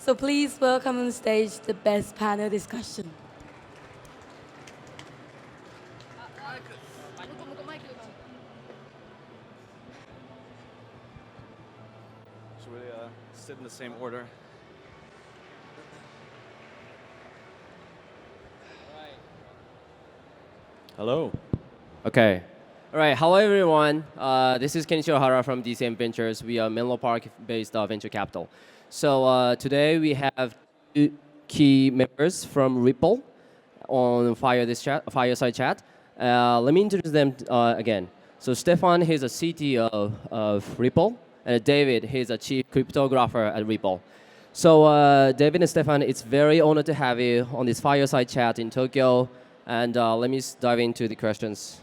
So please welcome on stage the best panel discussion. Should we sit in the same order? Hello. Okay. All right. Hello, everyone. This is Kenichiro Hara from DCM Ventures. We are Menlo Park-based venture capital. So today we have two key members from Ripple on Fireside Chat. Let me introduce them again. So Stefan, he's a CTO of Ripple, and David, he's a chief cryptographer at Ripple. So David and Stefan, it's very honored to have you on this Fireside Chat in Tokyo. And let me dive into the questions.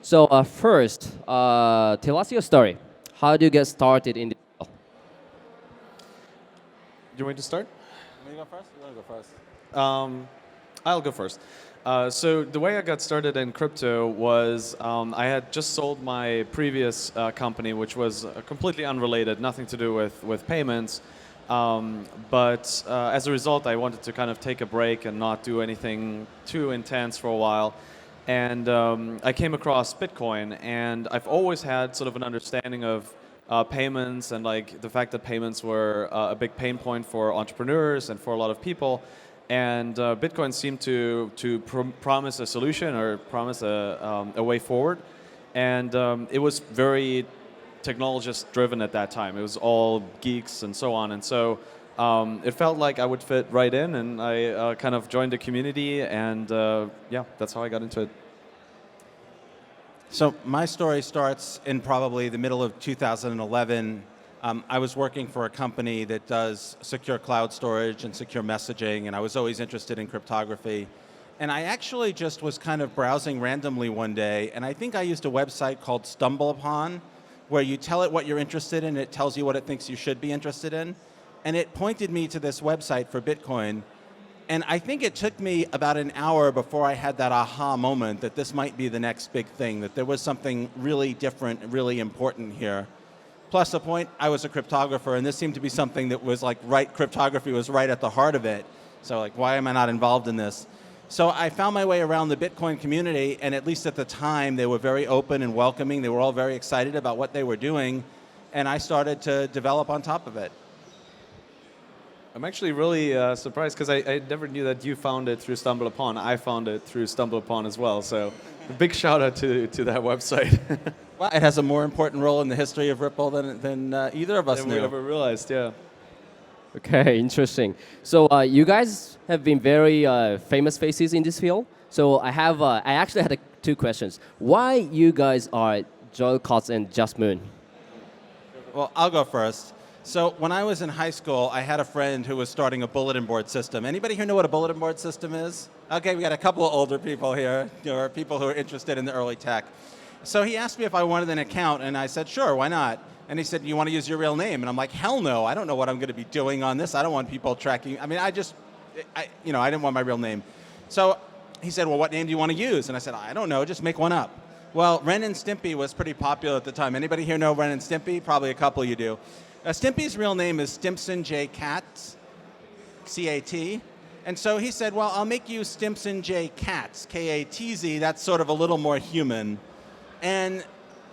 So first, tell us your story. How do you get started in this field? Do you want me to start? You want to go first? You want to go first? I'll go first. So the way I got started in crypto was I had just sold my previous company, which was completely unrelated, nothing to do with payments. But as a result, I wanted to kind of take a break and not do anything too intense for a while. And I came across Bitcoin, and I've always had sort of an understanding of payments and like the fact that payments were a big pain point for entrepreneurs and for a lot of people. And Bitcoin seemed to promise a solution or promise a way forward. And it was very technologist driven at that time. It was all geeks and so on. And so it felt like I would fit right in, and I kind of joined the community, and yeah, that's how I got into it. So my story starts in probably the middle of 2011. I was working for a company that does secure cloud storage and secure messaging, and I was always interested in cryptography. And I actually just was kind of browsing randomly one day, and I think I used a website called StumbleUpon, where you tell it what you're interested in, it tells you what it thinks you should be interested in. And it pointed me to this website for Bitcoin. And I think it took me about an hour before I had that aha moment that this might be the next big thing, that there was something really different, really important here. Plus the point, I was a cryptographer, and this seemed to be something that was like cryptography was right at the heart of it. So like, why am I not involved in this? So I found my way around the Bitcoin community, and at least at the time, they were very open and welcoming. They were all very excited about what they were doing, and I started to develop on top of it. I'm actually really surprised because I never knew that you found it through StumbleUpon. I found it through StumbleUpon as well. So a big shout out to that website. Well, it has a more important role in the history of Ripple than either of us Than knew. we ever realized, yeah. Okay, interesting. So you guys have been very famous faces in this field. So I actually had two questions. Why you guys are Joel Kotz and Just Moon? Well, I'll go first. So when I was in high school, I had a friend who was starting a bulletin board system. Anybody here know what a bulletin board system is? Okay, we got a couple of older people here, or people who are interested in the early tech. So he asked me if I wanted an account, and I said, sure, why not? And he said, you want to use your real name? And I'm like, hell no, I don't know what I'm going to be doing on this. I don't want people tracking. I mean, I didn't want my real name. So he said, well, what name do you want to use? And I said, I don't know, just make one up. Well, Ren and Stimpy was pretty popular at the time. Anybody here know Ren and Stimpy? Probably a couple of you do. Stimpy's real name is Stimpson J. Katz, C-A-T. And so he said, well, I'll make you Stimpson J. Katz, K-A-T-Z. That's sort of a little more human. And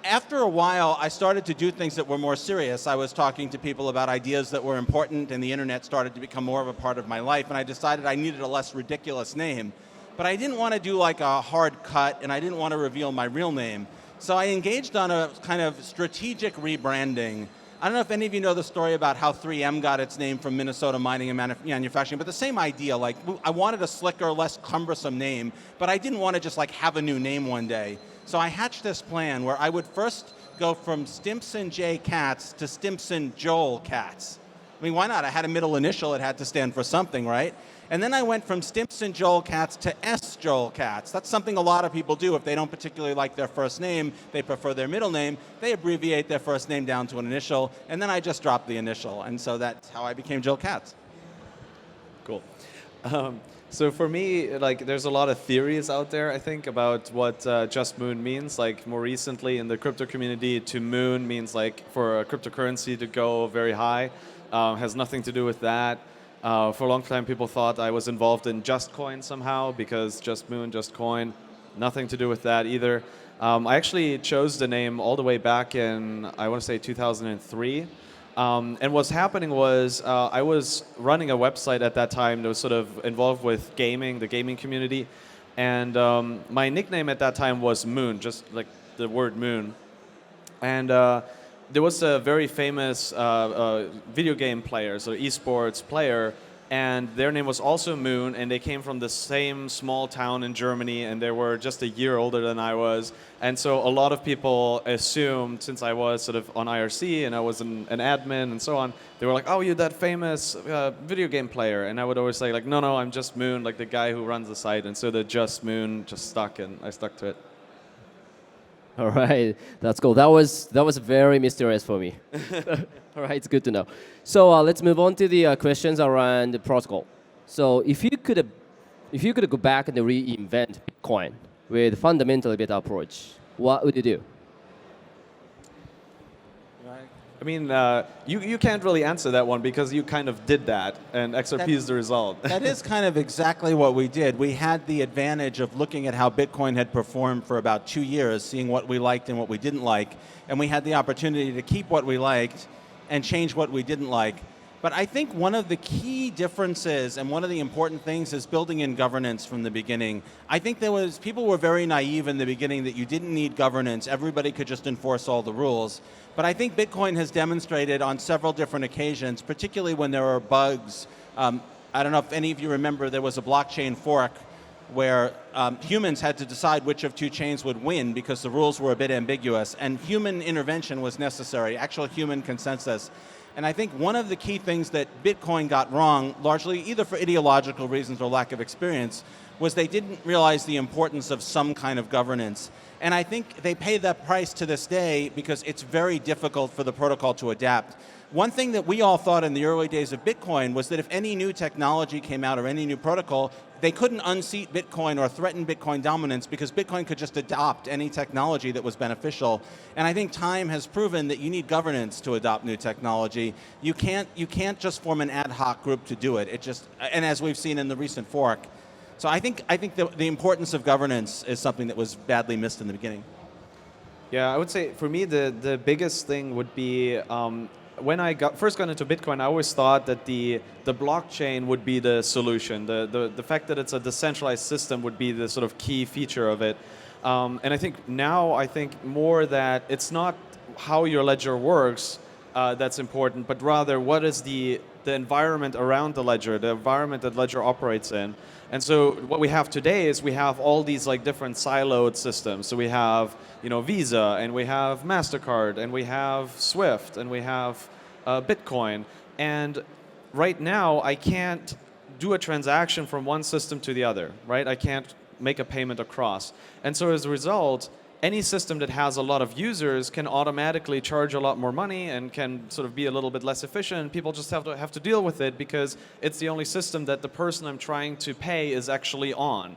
after a while, I started to do things that were more serious. I was talking to people about ideas that were important, and the internet started to become more of a part of my life, and I decided I needed a less ridiculous name. But I didn't want to do like a hard cut, and I didn't want to reveal my real name. So I engaged on a kind of strategic rebranding. I don't know if any of you know the story about how 3M got its name from Minnesota mining and manufacturing, but the same idea, like I wanted a slicker, less cumbersome name, but I didn't want to just like have a new name one day. So I hatched this plan where I would first go from Stimpson J. Katz to Stimpson Joel Katz. I mean, why not? I had a middle initial, it had to stand for something, right? And then I went from Stimpson Joel Katz to S. Joel Katz. That's something a lot of people do if they don't particularly like their first name, they prefer their middle name, they abbreviate their first name down to an initial, and then I just dropped the initial. And so that's how I became Joel Katz. Cool. So for me, like, there's a lot of theories out there, I think, about what Just Moon means. Like, more recently in the crypto community, to moon means like for a cryptocurrency to go very high. Has nothing to do with that. For a long time, people thought I was involved in Just Coin somehow because Just Moon, Just Coin, nothing to do with that either. I actually chose the name all the way back in, I want to say 2003. And what's happening was I was running a website at that time that was sort of involved with gaming, the gaming community. And my nickname at that time was Moon, just like the word moon. And there was a very famous video game player, so esports player, and their name was also Moon, and they came from the same small town in Germany, and they were just a year older than I was. And so a lot of people assumed, since I was sort of on IRC and I was an admin and so on, they were like, oh, you're that famous video game player. And I would always say, like, no, I'm just Moon, like the guy who runs the site. And so the Just Moon just stuck, and I stuck to it. All right, that's cool. That was very mysterious for me. All right, it's good to know. So let's move on to the questions around the protocol. So if you could go back and reinvent Bitcoin with fundamentally better approach, what would you do? I mean, you can't really answer that one because you kind of did that, and XRP is the result. That is kind of exactly what we did. We had the advantage of looking at how Bitcoin had performed for about 2 years, seeing what we liked and what we didn't like, and we had the opportunity to keep what we liked and change what we didn't like. But I think one of the key differences and one of the important things is building in governance from the beginning. I think people were very naive in the beginning that you didn't need governance, everybody could just enforce all the rules. But I think Bitcoin has demonstrated on several different occasions, particularly when there are bugs. I don't know if any of you remember, there was a blockchain fork where humans had to decide which of two chains would win because the rules were a bit ambiguous, and human intervention was necessary, actual human consensus. And I think one of the key things that Bitcoin got wrong, largely either for ideological reasons or lack of experience, was they didn't realize the importance of some kind of governance. And I think they pay that price to this day because it's very difficult for the protocol to adapt. One thing that we all thought in the early days of Bitcoin was that if any new technology came out or any new protocol, they couldn't unseat Bitcoin or threaten Bitcoin dominance because Bitcoin could just adopt any technology that was beneficial. And I think time has proven that you need governance to adopt new technology. You can't just form an ad hoc group to do it. And as we've seen in the recent fork. So I think the importance of governance is something that was badly missed in the beginning. Yeah, I would say for me the biggest thing would be when I first got into Bitcoin, I always thought that the blockchain would be the solution. The fact that it's a decentralized system would be the sort of key feature of it. And I think now more that it's not how your ledger works that's important, but rather what is the environment around the ledger, the environment that ledger operates in. And so what we have today is we have all these like different siloed systems. So we have Visa, and we have MasterCard, and we have Swift, and we have Bitcoin. And right now I can't do a transaction from one system to the other, right? I can't make a payment across. And so as a result, any system that has a lot of users can automatically charge a lot more money and can sort of be a little bit less efficient. People just have to deal with it because it's the only system that the person I'm trying to pay is actually on.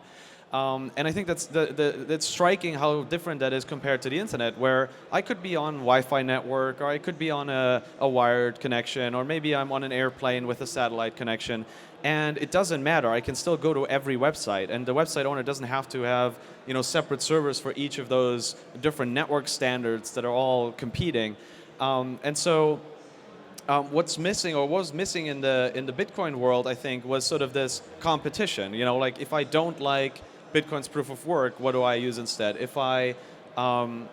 And I think that's striking how different that is compared to the internet, where I could be on Wi-Fi network, or I could be on a wired connection, or maybe I'm on an airplane with a satellite connection. And it doesn't matter. I can still go to every website, and the website owner doesn't have to have separate servers for each of those different network standards that are all competing. And so what's missing, or was missing in the Bitcoin world, I think, was sort of this competition. Like if I don't like Bitcoin's proof of work, what do I use instead? If I don't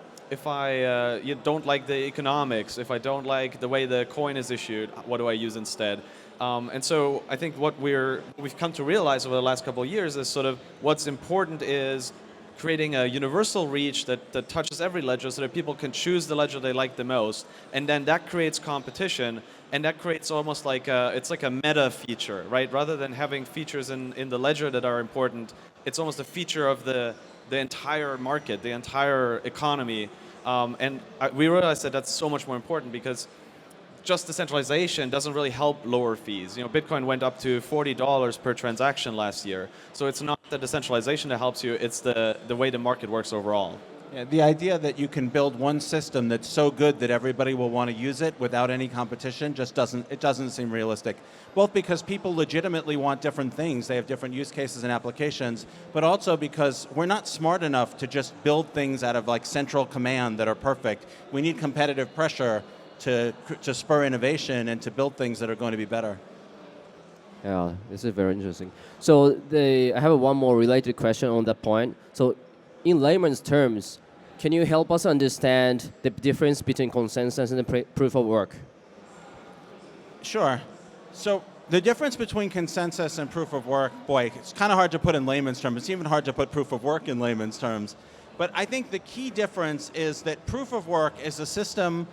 like the economics, if I don't like the way the coin is issued, what do I use instead? And so I think what we've come to realize over the last couple of years is sort of what's important is creating a universal reach that touches every ledger so that people can choose the ledger they like the most. And then that creates competition, and that creates almost like it's like a meta feature, right? Rather than having features in the ledger that are important, it's almost a feature of the entire market, the entire economy. And we realized that that's so much more important because just decentralization doesn't really help lower fees. Bitcoin went up to $40 per transaction last year. So it's not the decentralization that helps you, it's the way the market works overall. Yeah, the idea that you can build one system that's so good that everybody will want to use it without any competition just doesn't seem realistic. Both because people legitimately want different things, they have different use cases and applications, but also because we're not smart enough to just build things out of like central command that are perfect. We need competitive pressure to spur innovation and to build things that are going to be better. Yeah, this is very interesting. So I have one more related question on that point. So in layman's terms, can you help us understand the difference between consensus and the proof of work? Sure. So the difference between consensus and proof of work, boy, it's kind of hard to put in layman's terms. It's even hard to put proof of work in layman's terms. But I think the key difference is that proof of work is a system.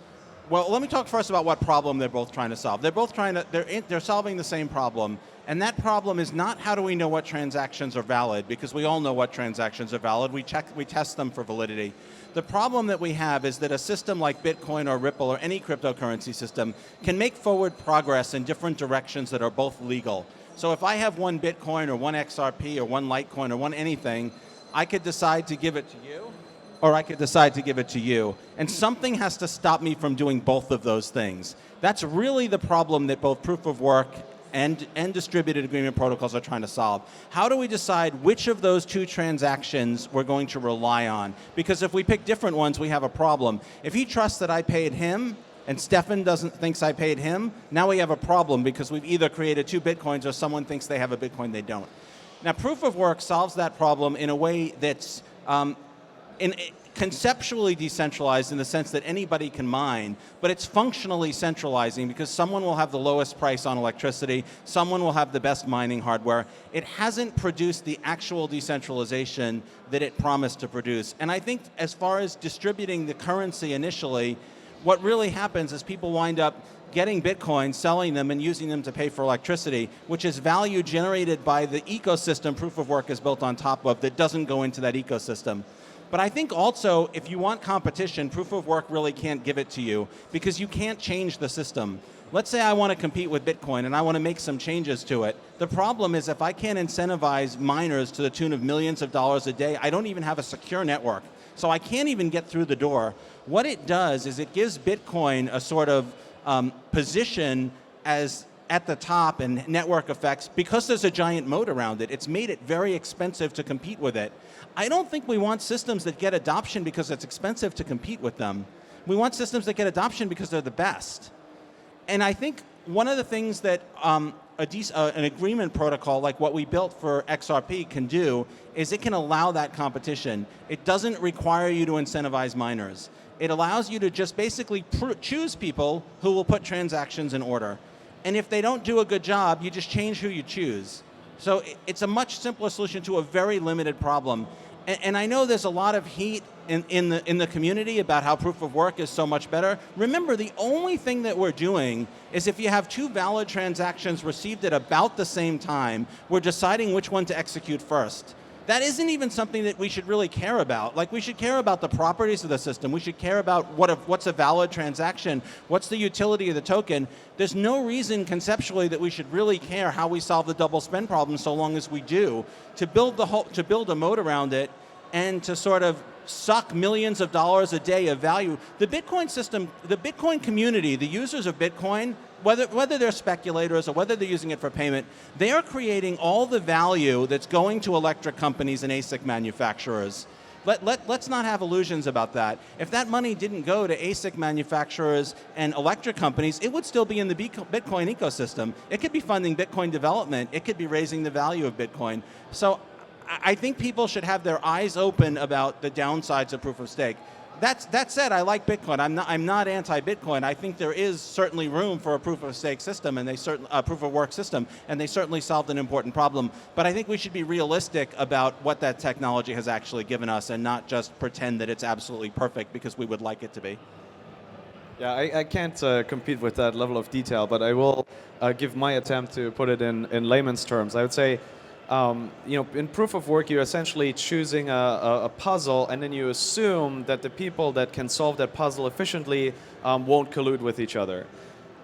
Well, let me talk first about what problem they're both trying to solve. They're solving the same problem, and that problem is not how do we know what transactions are valid, because we all know what transactions are valid. We test them for validity. The problem that we have is that a system like Bitcoin or Ripple or any cryptocurrency system can make forward progress in different directions that are both legal. So if I have one Bitcoin or one XRP or one Litecoin or one anything, I could decide to give it to you, or I could decide to give it to you. And something has to stop me from doing both of those things. That's really the problem that both proof of work and distributed agreement protocols are trying to solve. How do we decide which of those two transactions we're going to rely on? Because if we pick different ones, we have a problem. If he trusts that I paid him, and Stefan thinks I paid him, now we have a problem because we've either created two Bitcoins or someone thinks they have a Bitcoin they don't. Now, proof of work solves that problem in a way that's conceptually decentralized in the sense that anybody can mine, but it's functionally centralizing because someone will have the lowest price on electricity, someone will have the best mining hardware. It hasn't produced the actual decentralization that it promised to produce. And I think as far as distributing the currency initially, what really happens is people wind up getting Bitcoin, selling them, and using them to pay for electricity, which is value generated by the ecosystem proof of work is built on top of that doesn't go into that ecosystem. But I think also, if you want competition, proof of work really can't give it to you because you can't change the system. Let's say I want to compete with Bitcoin and I want to make some changes to it. The problem is if I can't incentivize miners to the tune of millions of dollars a day, I don't even have a secure network. So I can't even get through the door. What it does is it gives Bitcoin a sort of position as at the top and network effects because there's a giant moat around it. It's made it very expensive to compete with it. I don't think we want systems that get adoption because it's expensive to compete with them. We want systems that get adoption because they're the best. And I think one of the things that an agreement protocol like what we built for XRP can do is it can allow that competition. It doesn't require you to incentivize miners. It allows you to just basically choose people who will put transactions in order. And if they don't do a good job, you just change who you choose. So it's a much simpler solution to a very limited problem. And I know there's a lot of heat in the community about how proof of work is so much better. Remember, the only thing that we're doing is if you have two valid transactions received at about the same time, we're deciding which one to execute first. That isn't even something that we should really care about. Like, we should care about the properties of the system. We should care about what's a valid transaction, what's the utility of the token. There's no reason conceptually that we should really care how we solve the double spend problem so long as we do. To build a moat around it and to sort of suck millions of dollars a day of value. The Bitcoin system, the Bitcoin community, the users of Bitcoin, whether they're speculators or whether they're using it for payment, they are creating all the value that's going to electric companies and ASIC manufacturers. Let's not have illusions about that. If that money didn't go to ASIC manufacturers and electric companies, it would still be in the Bitcoin ecosystem. It could be funding Bitcoin development. It could be raising the value of Bitcoin. So I think people should have their eyes open about the downsides of proof of stake. That said, I like Bitcoin. I'm not anti-Bitcoin. I think there is certainly room for a proof of stake system and proof of work system, and they certainly solved an important problem. But I think we should be realistic about what that technology has actually given us and not just pretend that it's absolutely perfect because we would like it to be. Yeah, I can't compete with that level of detail, but I will give my attempt to put it in layman's terms. I would say, in proof of work, you're essentially choosing a puzzle, and then you assume that the people that can solve that puzzle efficiently won't collude with each other.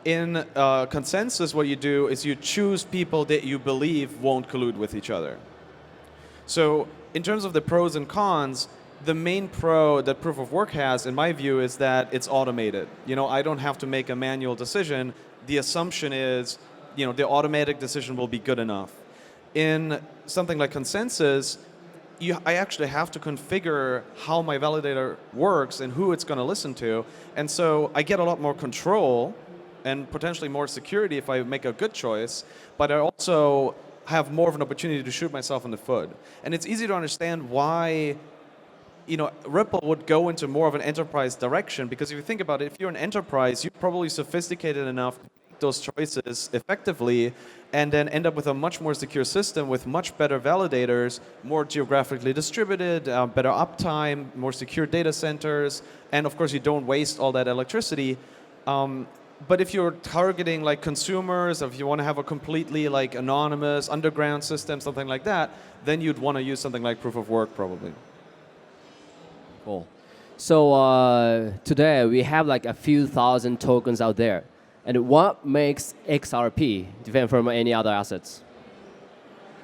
In consensus, what you do is you choose people that you believe won't collude with each other. So in terms of the pros and cons, the main pro that proof of work has, in my view, is that it's automated. I don't have to make a manual decision. The assumption is, the automatic decision will be good enough. In something like consensus, I actually have to configure how my validator works and who it's going to listen to. And so I get a lot more control and potentially more security if I make a good choice, but I also have more of an opportunity to shoot myself in the foot. And it's easy to understand why Ripple would go into more of an enterprise direction, because if you think about it, if you're an enterprise, you're probably sophisticated enough to make those choices effectively and then end up with a much more secure system with much better validators, more geographically distributed, better uptime, more secure data centers, and of course you don't waste all that electricity. But if you're targeting like consumers, if you want to have a completely like anonymous underground system, something like that, then you'd want to use something like proof of work probably. Cool. So today we have like a few thousand tokens out there. And what makes XRP different from any other assets?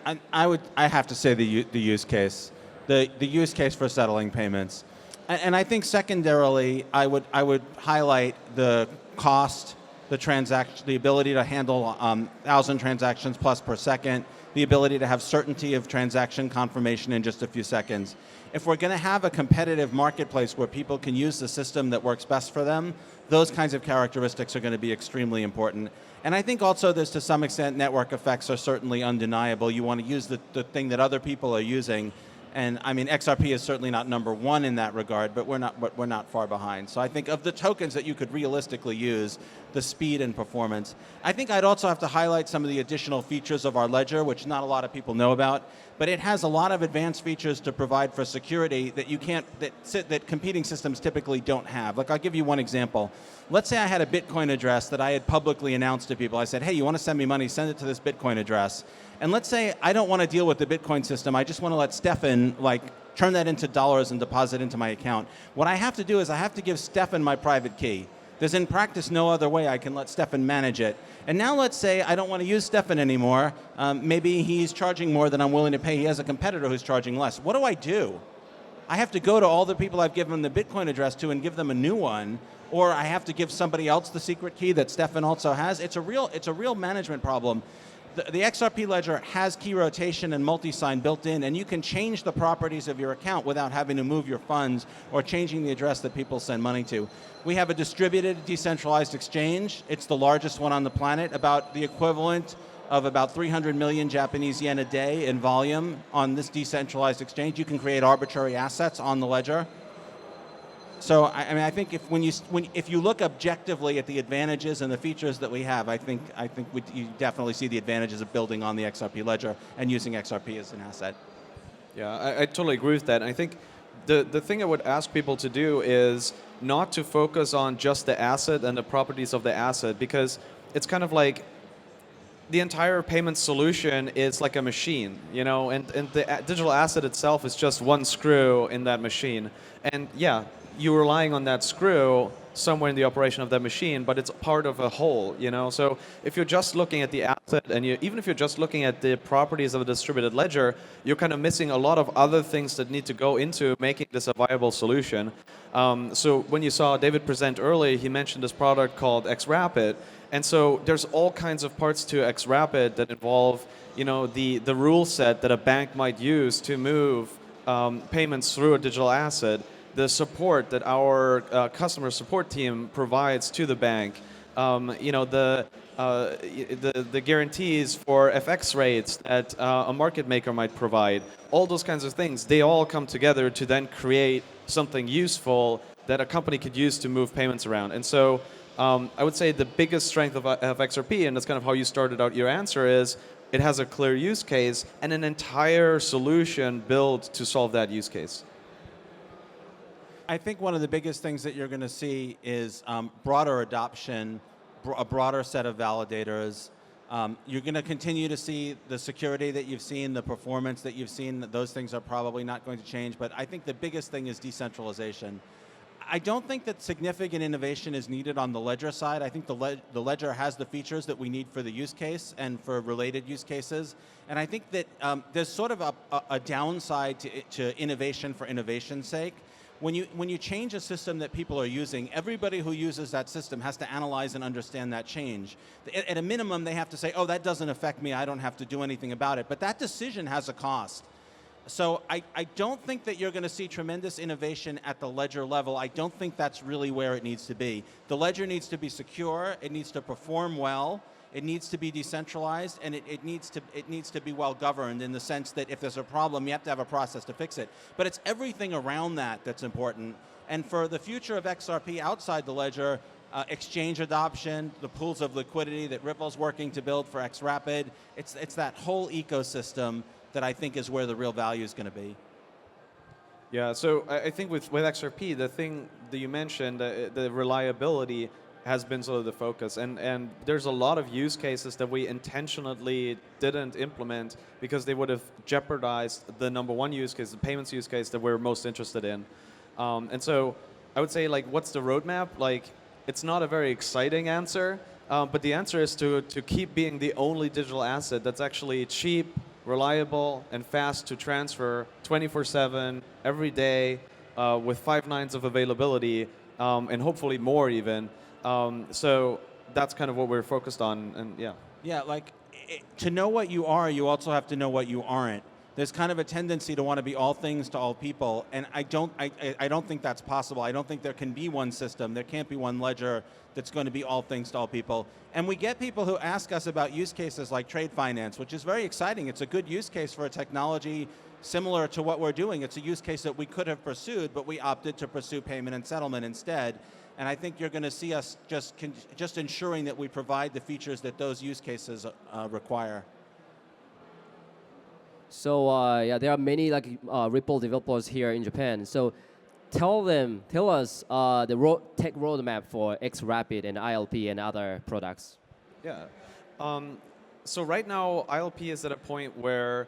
I have to say the use case, the use case for settling payments, and I think secondarily I would highlight the cost, the ability to handle 1,000 transactions plus per second, the ability to have certainty of transaction confirmation in just a few seconds. If we're going to have a competitive marketplace where people can use the system that works best for them, those kinds of characteristics are going to be extremely important. And I think also there's, to some extent, network effects are certainly undeniable. You want to use the thing that other people are using. And I mean, XRP is certainly not number one in that regard, but we're not far behind. So I think of the tokens that you could realistically use, the speed and performance. I think I'd also have to highlight some of the additional features of our ledger, which not a lot of people know about, but it has a lot of advanced features to provide for security that that competing systems typically don't have. Like, I'll give you one example. Let's say I had a Bitcoin address that I had publicly announced to people. I said, hey, you want to send me money, send it to this Bitcoin address. And let's say I don't want to deal with the Bitcoin system. I just want to let Stefan turn that into dollars and deposit into my account. What I have to do is I have to give Stefan my private key. There's in practice no other way I can let Stefan manage it. And now let's say I don't want to use Stefan anymore. Maybe he's charging more than I'm willing to pay. He has a competitor who's charging less. What do? I have to go to all the people I've given the Bitcoin address to and give them a new one, or I have to give somebody else the secret key that Stefan also has. It's a real management problem. The XRP ledger has key rotation and multi-sign built in, and you can change the properties of your account without having to move your funds or changing the address that people send money to. We have a distributed, decentralized exchange. It's the largest one on the planet, about the equivalent of about 300 million Japanese yen a day in volume on this decentralized exchange. You can create arbitrary assets on the ledger. So I think if you look objectively at the advantages and the features that we have, I think you definitely see the advantages of building on the XRP ledger and using XRP as an asset. Yeah, I totally agree with that. And I think the thing I would ask people to do is not to focus on just the asset and the properties of the asset, because it's kind of like the entire payment solution is like a machine, and the digital asset itself is just one screw in that machine. And yeah, you're relying on that screw somewhere in the operation of that machine, but it's part of a whole, So if you're just looking at the asset, and even if you're just looking at the properties of a distributed ledger, you're kind of missing a lot of other things that need to go into making this a viable solution. So when you saw David present earlier, he mentioned this product called XRapid. And so there's all kinds of parts to XRapid that involve, the rule set that a bank might use to move payments through a digital asset, the support that our customer support team provides to the bank, the guarantees for FX rates that a market maker might provide, all those kinds of things, they all come together to then create something useful that a company could use to move payments around. And so I would say the biggest strength of XRP, and that's kind of how you started out your answer, is it has a clear use case and an entire solution built to solve that use case. I think one of the biggest things that you're going to see is broader adoption, a broader set of validators. You're going to continue to see the security that you've seen, the performance that you've seen. Those things are probably not going to change. But I think the biggest thing is decentralization. I don't think that significant innovation is needed on the ledger side. I think the ledger has the features that we need for the use case and for related use cases. And I think that there's sort of a downside to innovation for innovation's sake. When you change a system that people are using, everybody who uses that system has to analyze and understand that change. At a minimum, they have to say, oh, that doesn't affect me, I don't have to do anything about it. But that decision has a cost. So I don't think that you're going to see tremendous innovation at the ledger level. I don't think that's really where it needs to be. The ledger needs to be secure, it needs to perform well, it needs to be decentralized, and it needs to be well governed in the sense that if there's a problem, you have to have a process to fix it. But it's everything around that that's important. And for the future of XRP outside the ledger, exchange adoption, the pools of liquidity that Ripple's working to build for XRapid, it's that whole ecosystem that I think is where the real value is going to be. Yeah, so I think with XRP, the thing that you mentioned, the reliability has been sort of the focus. And there's a lot of use cases that we intentionally didn't implement because they would have jeopardized the number one use case, the payments use case that we're most interested in. And so I would say, like, what's the roadmap? Like, it's not a very exciting answer, but the answer is to keep being the only digital asset that's actually cheap, reliable, and fast to transfer 24/7, every day, with 5 nines of availability, and hopefully more even. So that's kind of what we're focused on, and yeah. Yeah, like, to know what you are, you also have to know what you aren't. There's kind of a tendency to want to be all things to all people, and I don't think that's possible. I don't think there can be one system. There can't be one ledger that's going to be all things to all people. And we get people who ask us about use cases like trade finance, which is very exciting. It's a good use case for a technology similar to what we're doing. It's a use case that we could have pursued, but we opted to pursue payment and settlement instead. And I think you're going to see us just ensuring that we provide the features that those use cases require. So yeah, there are many Ripple developers here in Japan. So tell us the tech roadmap for XRapid and ILP and other products. Yeah. So right now, ILP is at a point where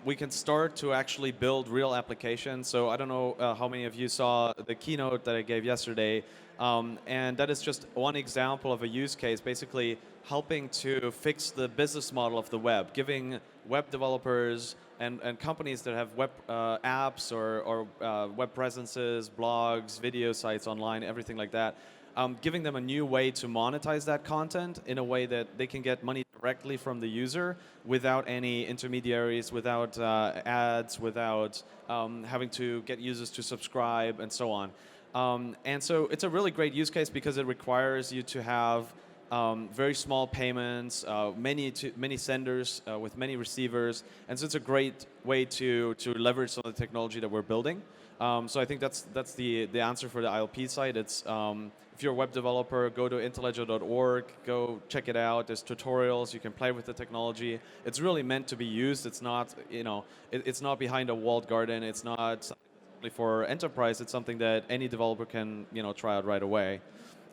we can start to actually build real applications. So I don't know how many of you saw the keynote that I gave yesterday. And that is just one example of a use case, basically helping to fix the business model of the web, giving web developers and companies that have web apps or web presences, blogs, video sites online, everything like that, giving them a new way to monetize that content in a way that they can get money directly from the user without any intermediaries, without ads, without having to get users to subscribe and so on. And so it's a really great use case because it requires you to have very small payments, many senders with many receivers, and so it's a great way to leverage some of the technology that we're building. So I think that's the answer for the ILP side. It's if you're a web developer, go to intellegio.org, go check it out. There's tutorials. You can play with the technology. It's really meant to be used. It's not it's not behind a walled garden. It's not for enterprise. It's something that any developer can try out right away.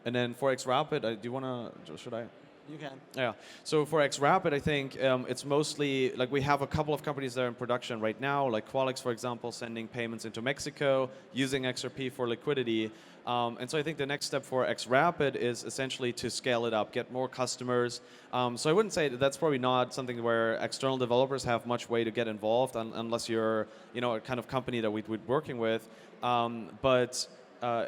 And then for XRapid, do you want to? Should I? You can. Yeah. So for XRapid, I think it's mostly like we have a couple of companies that are in production right now, like Qualix, for example, sending payments into Mexico using XRP for liquidity. And so I think the next step for XRapid is essentially to scale it up, get more customers. So I wouldn't say that's probably not something where external developers have much way to get involved unless you're a kind of company that we're working with. But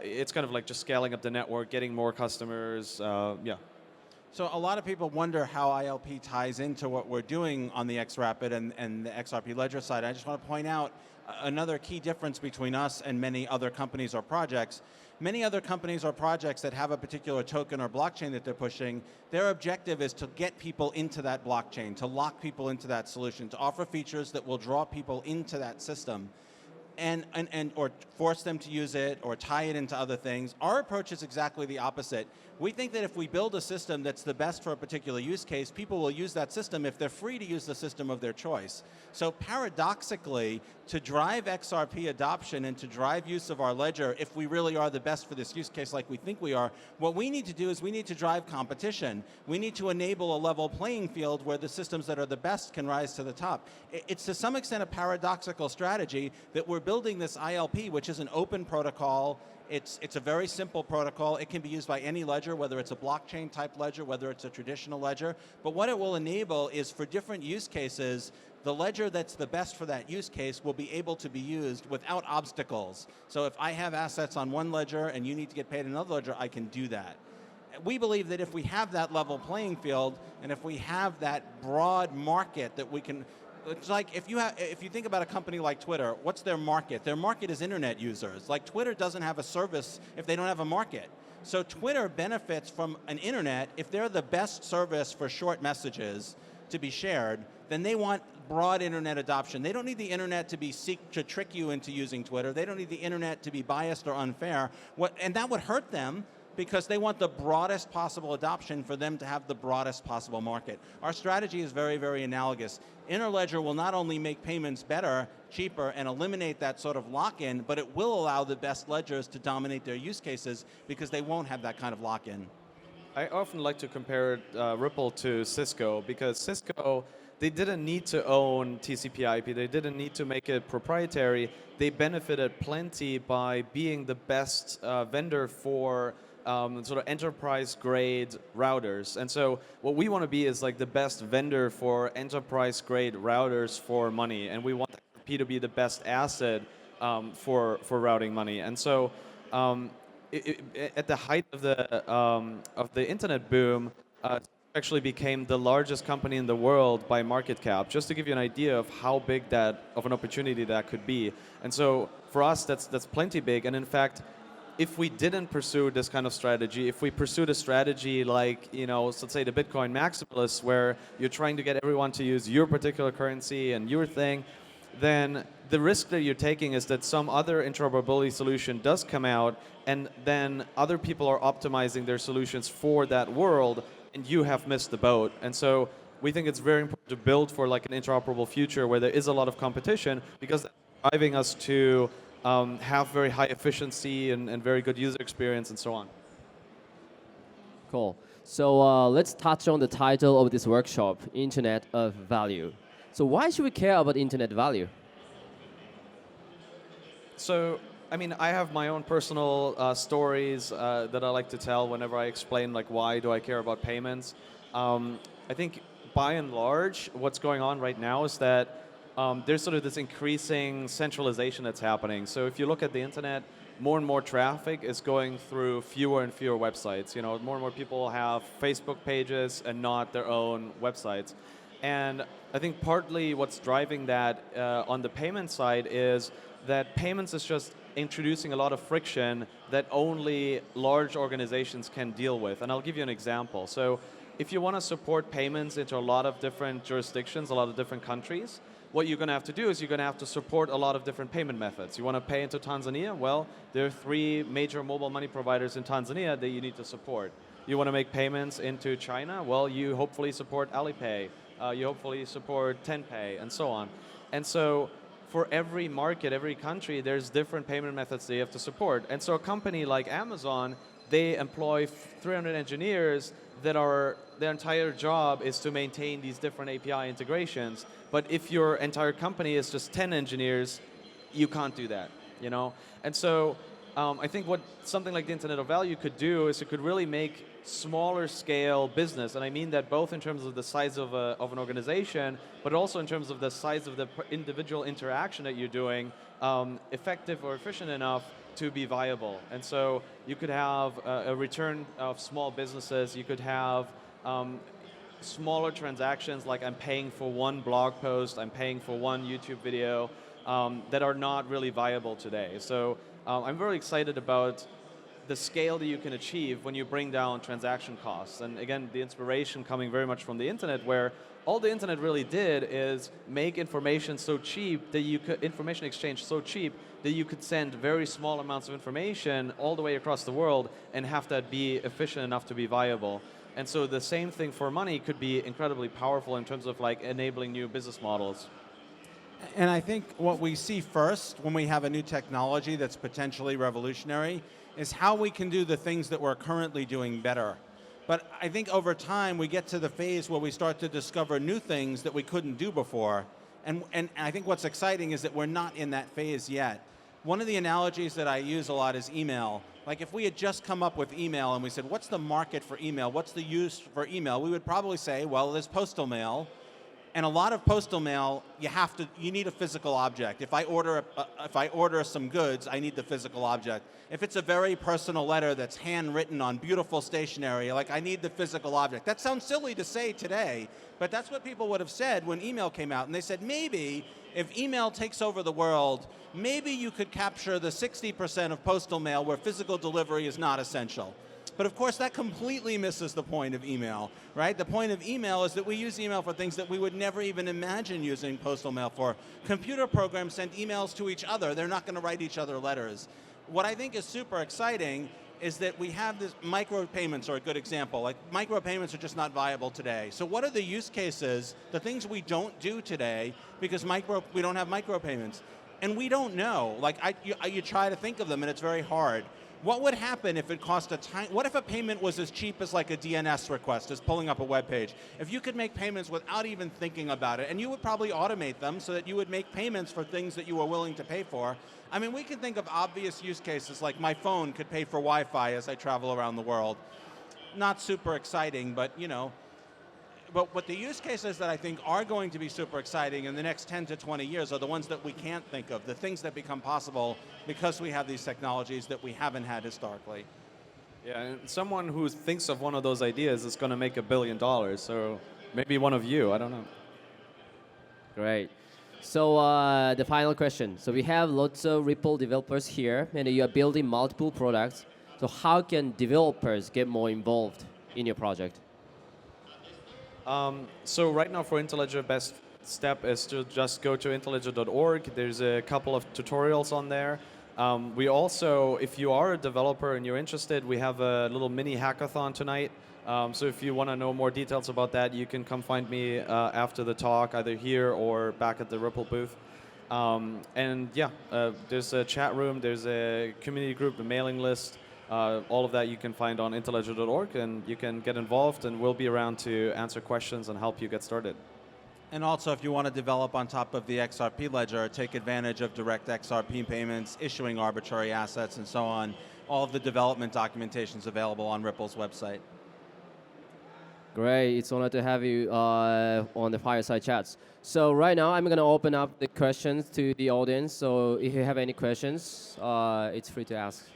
it's kind of like just scaling up the network, getting more customers. Yeah. So a lot of people wonder how ILP ties into what we're doing on the XRapid and the XRP Ledger side. I just want to point out another key difference between us and many other companies or projects. Many other companies or projects that have a particular token or blockchain that they're pushing, their objective is to get people into that blockchain, to lock people into that solution, to offer features that will draw people into that system. Or force them to use it or tie it into other things. Our approach is exactly the opposite. We think that if we build a system that's the best for a particular use case, people will use that system if they're free to use the system of their choice. So paradoxically, to drive XRP adoption and to drive use of our ledger, if we really are the best for this use case like we think we are, what we need to do is we need to drive competition. We need to enable a level playing field where the systems that are the best can rise to the top. It's to some extent a paradoxical strategy that we're building this ILP, which is an open protocol. It's a very simple protocol. It can be used by any ledger, whether it's a blockchain type ledger, whether it's a traditional ledger. But what it will enable is for different use cases, the ledger that's the best for that use case will be able to be used without obstacles. So if I have assets on one ledger and you need to get paid in another ledger, I can do that. We believe that if we have that level playing field and if we have that broad market that we can, it's like if you think about a company like Twitter, what's their market? Their market is internet users. Like Twitter doesn't have a service if they don't have a market. So Twitter benefits from an internet. If they're the best service for short messages to be shared, then they want broad internet adoption. They don't need the internet to seek to trick you into using Twitter. They don't need the internet to be biased or unfair. And that would hurt them, because they want the broadest possible adoption for them to have the broadest possible market. Our strategy is very, very analogous. Interledger will not only make payments better, cheaper, and eliminate that sort of lock-in, but it will allow the best ledgers to dominate their use cases because they won't have that kind of lock-in. I often like to compare Ripple to Cisco, because Cisco, they didn't need to own TCP/IP. They didn't need to make it proprietary. They benefited plenty by being the best vendor for sort of enterprise-grade routers. And so what we want to be is like the best vendor for enterprise-grade routers for money. And we want P to be the best asset for routing money. And so at the height of the internet boom, actually became the largest company in the world by market cap, just to give you an idea of how big of an opportunity that could be. And so for us, that's plenty big. And in fact, if we didn't pursue this kind of strategy, if we pursued a strategy like, let's say the Bitcoin maximalists, where you're trying to get everyone to use your particular currency and your thing, then the risk that you're taking is that some other interoperability solution does come out, and then other people are optimizing their solutions for that world, and you have missed the boat. And so we think it's very important to build for like an interoperable future where there is a lot of competition, because that's driving us to have very high efficiency and very good user experience and so on. Cool. So let's touch on the title of this workshop, Internet of Value. So why should we care about Internet value? So, I mean, I have my own personal stories that I like to tell whenever I explain like why do I care about payments. I think by and large, what's going on right now is that there's sort of this increasing centralization that's happening. So if you look at the internet, more and more traffic is going through fewer and fewer websites. More and more people have Facebook pages and not their own websites. And I think partly what's driving that on the payment side is that payments is just introducing a lot of friction that only large organizations can deal with. And I'll give you an example. So if you want to support payments into a lot of different jurisdictions, a lot of different countries, what you're going to have to do is you're going to have to support a lot of different payment methods. You want to pay into Tanzania? Well, there are 3 major mobile money providers in Tanzania that you need to support. You want to make payments into China? Well, you hopefully support Alipay. You hopefully support TenPay, and so on. And so for every market, every country, there's different payment methods they have to support. And so a company like Amazon, they employ 300 engineers that their entire job is to maintain these different API integrations. But if your entire company is just 10 engineers, you can't do that, And so I think what something like the Internet of Value could do is it could really make smaller scale business, and I mean that both in terms of the size of an organization, but also in terms of the size of the individual interaction that you're doing, effective or efficient enough to be viable. And so you could have a return of small businesses, you could have smaller transactions like I'm paying for one blog post, I'm paying for one YouTube video that are not really viable today. So I'm very excited about the scale that you can achieve when you bring down transaction costs. And again, the inspiration coming very much from the internet, where all the internet really did is make information so cheap that information exchange so cheap that you could send very small amounts of information all the way across the world and have that be efficient enough to be viable. And so the same thing for money could be incredibly powerful in terms of like enabling new business models. And I think what we see first when we have a new technology that's potentially revolutionary is how we can do the things that we're currently doing better. But I think over time we get to the phase where we start to discover new things that we couldn't do before. And I think what's exciting is that we're not in that phase yet. One of the analogies that I use a lot is email. Like if we had just come up with email and we said, what's the market for email? What's the use for email? We would probably say, well, there's postal mail. And a lot of postal mail, you need a physical object. If I order some goods, I need the physical object. If it's a very personal letter that's handwritten on beautiful stationery, like I need the physical object. That sounds silly to say today, but that's what people would have said when email came out. And they said, maybe if email takes over the world, maybe you could capture the 60% of postal mail where physical delivery is not essential. But of course, that completely misses the point of email, right? The point of email is that we use email for things that we would never even imagine using postal mail for. Computer programs send emails to each other. They're not going to write each other letters. What I think is super exciting is that we have this, micropayments are a good example. Like micropayments are just not viable today. So what are the use cases, the things we don't do today because we don't have micropayments? And we don't know. Like you try to think of them and it's very hard. What would happen if it cost what if a payment was as cheap as like a DNS request, as pulling up a web page? If you could make payments without even thinking about it, and you would probably automate them so that you would make payments for things that you were willing to pay for. I mean, we can think of obvious use cases like my phone could pay for Wi-Fi as I travel around the world. Not super exciting, but you know. But what the use cases that I think are going to be super exciting in the next 10 to 20 years are the ones that we can't think of, the things that become possible because we have these technologies that we haven't had historically. Yeah, and someone who thinks of one of those ideas is going to make $1 billion. So maybe one of you, I don't know. Great. So the final question. So we have lots of Ripple developers here, and you are building multiple products. So how can developers get more involved in your project? So right now for IntelliJ, best step is to just go to intellij.org. There's a couple of tutorials on there. We also, if you are a developer and you're interested, we have a little mini hackathon tonight. So if you want to know more details about that, you can come find me after the talk, either here or back at the Ripple booth. And yeah, there's a chat room, there's a community group, a mailing list. All of that you can find on intellij.org, and you can get involved, and we'll be around to answer questions and help you get started. And also, if you want to develop on top of the XRP ledger, take advantage of direct XRP payments, issuing arbitrary assets, and so on, all of the development documentation is available on Ripple's website. Great, it's an honor to have you on the Fireside Chats. So right now, I'm going to open up the questions to the audience. So if you have any questions, it's free to ask.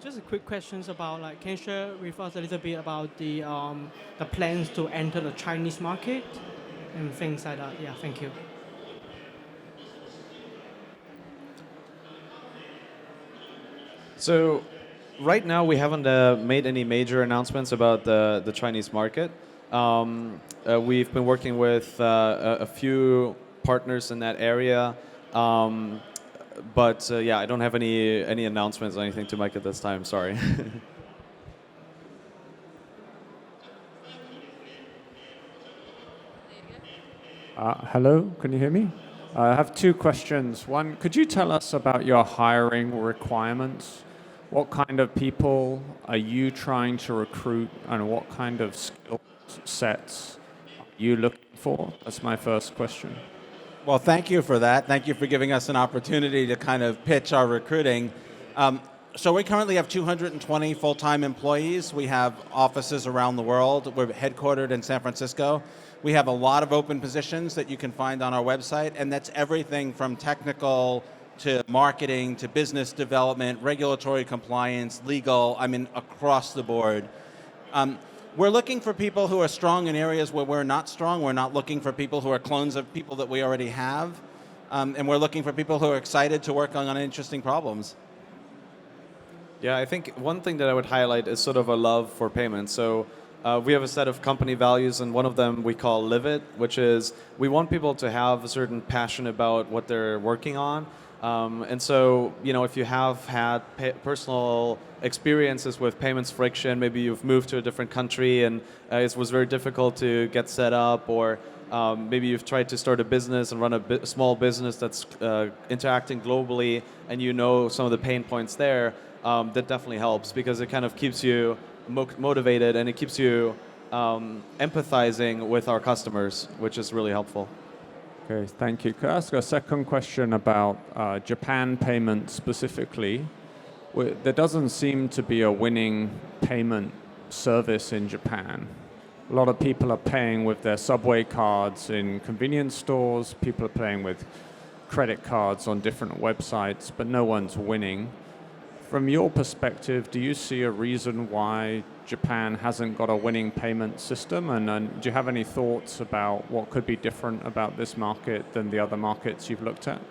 Just a quick questions about, like, can you share with us a little bit about the plans to enter the Chinese market and things like that? Yeah, thank you. So right now we haven't made any major announcements about the Chinese market. We've been working with a few partners in that area. But yeah, I don't have any announcements or anything to make at this time. Sorry. Hello, can you hear me? I have two questions. One, could you tell us about your hiring requirements? What kind of people are you trying to recruit, and what kind of skill sets are you looking for? That's my first question. Well, thank you for that. Thank you for giving us an opportunity to kind of pitch our recruiting. So we currently have 220 full-time employees. We have offices around the world. We're headquartered in San Francisco. We have a lot of open positions that you can find on our website, and that's everything from technical to marketing to business development, regulatory compliance, legal, I mean, across the board. We're looking for people who are strong in areas where we're not strong. We're not looking for people who are clones of people that we already have. And we're looking for people who are excited to work on interesting problems. Yeah, I think one thing that I would highlight is sort of a love for payments. So we have a set of company values, and one of them we call Live It, which is we want people to have a certain passion about what they're working on. And so, you know, if you have had personal experiences with payments friction, maybe you've moved to a different country and it was very difficult to get set up, or maybe you've tried to start a business and run a small business that's interacting globally, and you know some of the pain points there, that definitely helps because it kind of keeps you motivated, and it keeps you empathizing with our customers, which is really helpful. Okay, thank you. Could I ask a second question about Japan payments specifically? There doesn't seem to be a winning payment service in Japan. A lot of people are paying with their subway cards in convenience stores. People are paying with credit cards on different websites, but no one's winning. From your perspective, do you see a reason why Japan hasn't got a winning payment system? And do you have any thoughts about what could be different about this market than the other markets you've looked at?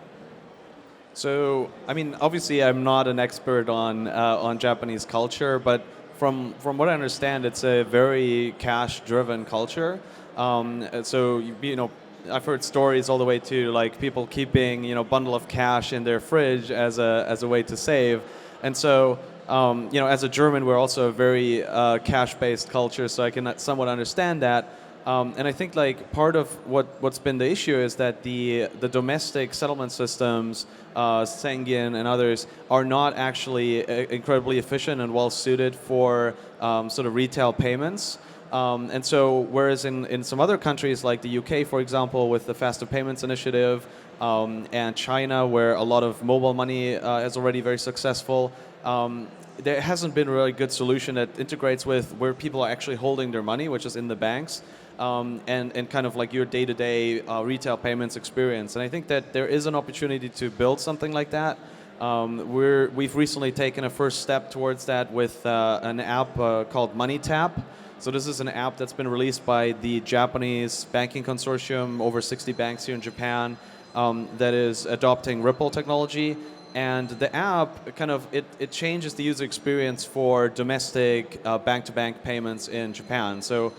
So, I mean, obviously, I'm not an expert on Japanese culture, but from what I understand, it's a very cash-driven culture. So, you know, I've heard stories all the way to like people keeping bundle of cash in their fridge as a way to save, and so as a German, we're also a very cash-based culture, so I can somewhat understand that. And I think like part of what's been the issue is that the domestic settlement systems, Sengen and others, are not actually incredibly efficient and well suited for sort of retail payments. And so whereas in some other countries like the UK, for example, with the Faster Payments Initiative, and China, where a lot of mobile money is already very successful, there hasn't been a really good solution that integrates with where people are actually holding their money, which is in the banks, and kind of like your day-to-day retail payments experience. And I think that there is an opportunity to build something like that. We've recently taken a first step towards that with an app called MoneyTap. So this is an app that's been released by the Japanese banking consortium, over 60 banks here in Japan, that is adopting Ripple technology. And the app kind of, it changes the user experience for domestic bank-to-bank payments in Japan. So,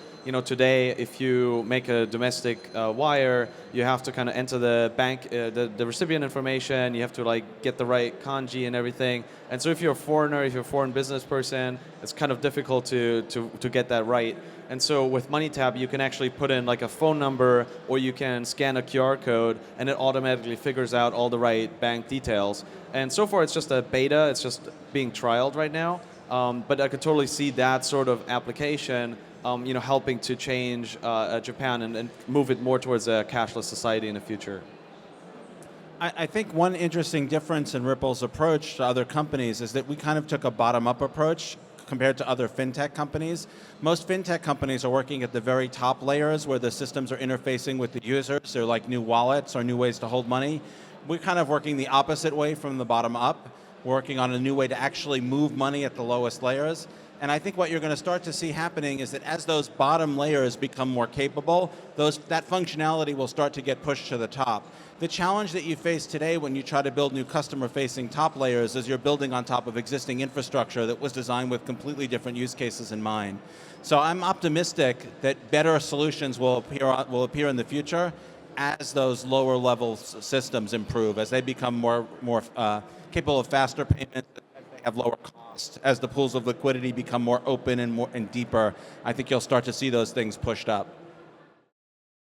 today if you make a domestic wire, you have to kind of enter the bank, the recipient information, you have to like get the right kanji and everything. And so if you're a foreigner, if you're a foreign business person, it's kind of difficult to get that right. And so with MoneyTap, you can actually put in like a phone number, or you can scan a QR code, and it automatically figures out all the right bank details. And so far, it's just a beta. It's just being trialed right now. But I could totally see that sort of application, helping to change Japan and move it more towards a cashless society in the future. I think one interesting difference in Ripple's approach to other companies is that we kind of took a bottom-up approach compared to other fintech companies. Most fintech companies are working at the very top layers where the systems are interfacing with the users. They're like new wallets or new ways to hold money. We're kind of working the opposite way from the bottom up, working on a new way to actually move money at the lowest layers. And I think what you're going to start to see happening is that as those bottom layers become more capable, that functionality will start to get pushed to the top. The challenge that you face today when you try to build new customer-facing top layers is you're building on top of existing infrastructure that was designed with completely different use cases in mind. So I'm optimistic that better solutions will appear in the future as those lower level systems improve, as they become more capable of faster payments, as they have lower costs, as the pools of liquidity become more open and deeper. I think you'll start to see those things pushed up.